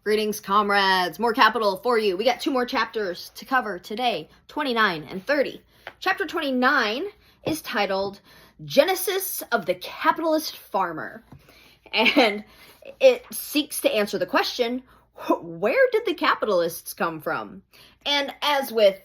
Greetings, comrades. More capital for you. We got 2 more chapters to cover today, 29 and 30. Chapter 29 is titled Genesis of the Capitalist Farmer. And it seeks to answer the question, where did the capitalists come from? And as with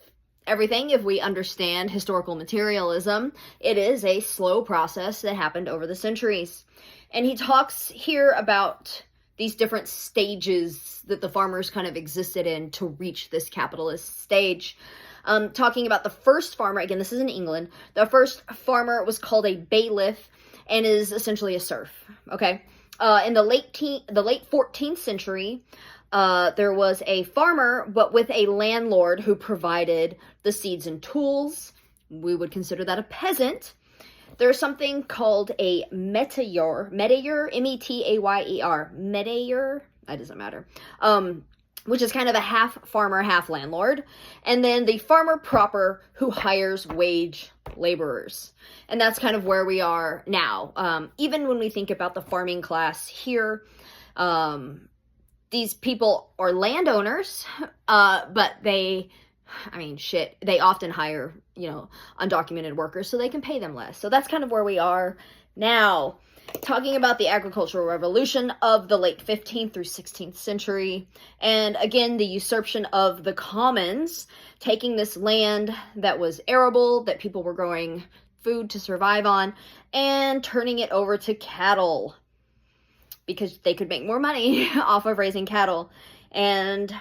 everything, if we understand historical materialism, it is a slow process that happened over the centuries. And he talks here about these different stages that the farmers kind of existed in to reach this capitalist stage. Talking about the first farmer, again, this is in England. The first farmer was called a bailiff and is essentially a serf, okay? In the late 14th century, there was a farmer, but with a landlord who provided the seeds and tools. We would consider that a peasant. There's something called a metayer, M-E-T-A-Y-E-R, metayer, that doesn't matter, which is kind of a half farmer, half landlord. And then the farmer proper who hires wage laborers. And that's kind of where we are now. Even when we think about the farming class here, these people are landowners, but they often hire, undocumented workers so they can pay them less. So that's kind of where we are now. Talking about the agricultural revolution of the late 15th through 16th century. And again, the usurpation of the commons, taking this land that was arable, that people were growing food to survive on, and turning it over to cattle because they could make more money off of raising cattle. And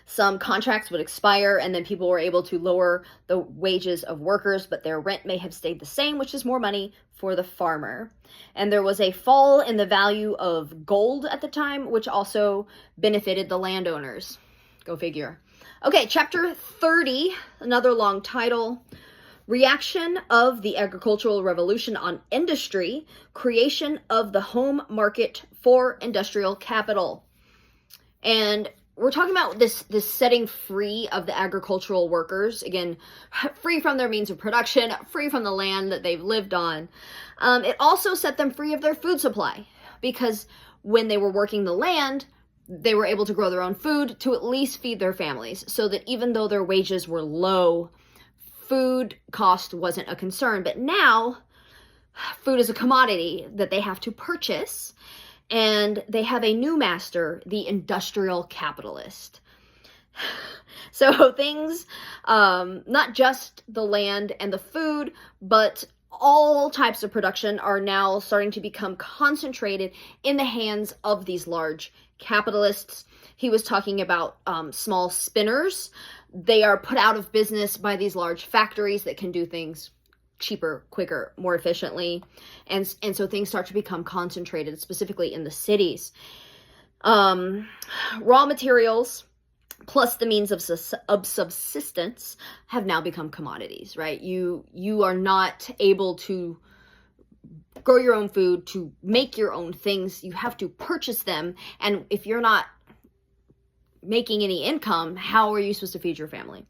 some contracts would expire, and then people were able to lower the wages of workers, but their rent may have stayed the same, which is more money for the farmer. And there was a fall in the value of gold at the time, which also benefited the landowners. Go figure. Okay, chapter 30, another long title. Reaction of the agricultural revolution on industry, creation of the home market for industrial capital. And we're talking about this setting free of the agricultural workers, again, free from their means of production, free from the land that they've lived on. It also set them free of their food supply, because when they were working the land, they were able to grow their own food to at least feed their families, so that even though their wages were low, food cost wasn't a concern. But now, food is a commodity that they have to purchase, and they have a new master, the industrial capitalist. So things, not just the land and the food, but all types of production are now starting to become concentrated in the hands of these large capitalists. He was talking about small spinners. They are put out of business by these large factories that can do things cheaper, quicker, more efficiently. And so things start to become concentrated, specifically in the cities. Raw materials plus the means of subsistence have now become commodities, right? You are not able to grow your own food, to make your own things. You have to purchase them. And if you're not making any income, how are you supposed to feed your family?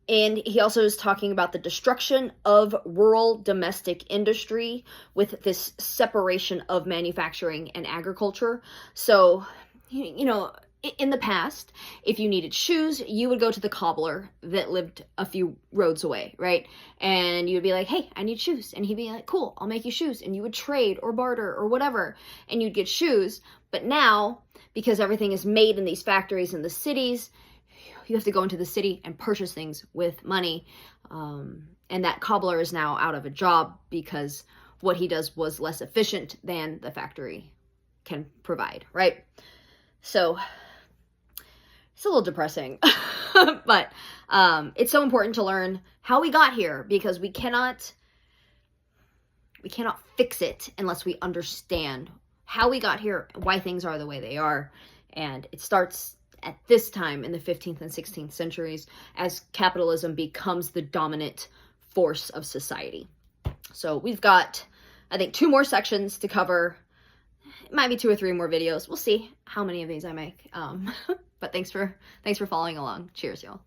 And he also is talking about the destruction of rural domestic industry with this separation of manufacturing and agriculture. So, in the past, if you needed shoes, you would go to the cobbler that lived a few roads away, right? And you would be like, hey, I need shoes. And he'd be like, cool, I'll make you shoes. And you would trade or barter or whatever, and you'd get shoes. But now, because everything is made in these factories in the cities, you have to go into the city and purchase things with money. And that cobbler is now out of a job because what he does was less efficient than the factory can provide, right? So it's a little depressing, but it's so important to learn how we got here, because we cannot fix it unless we understand how we got here, why things are the way they are. And it starts at this time in the 15th and 16th centuries as capitalism becomes the dominant force of society. So we've got, I think, 2 more sections to cover. It might be 2 or 3 more videos. We'll see how many of these I make. But thanks for following along. Cheers, y'all.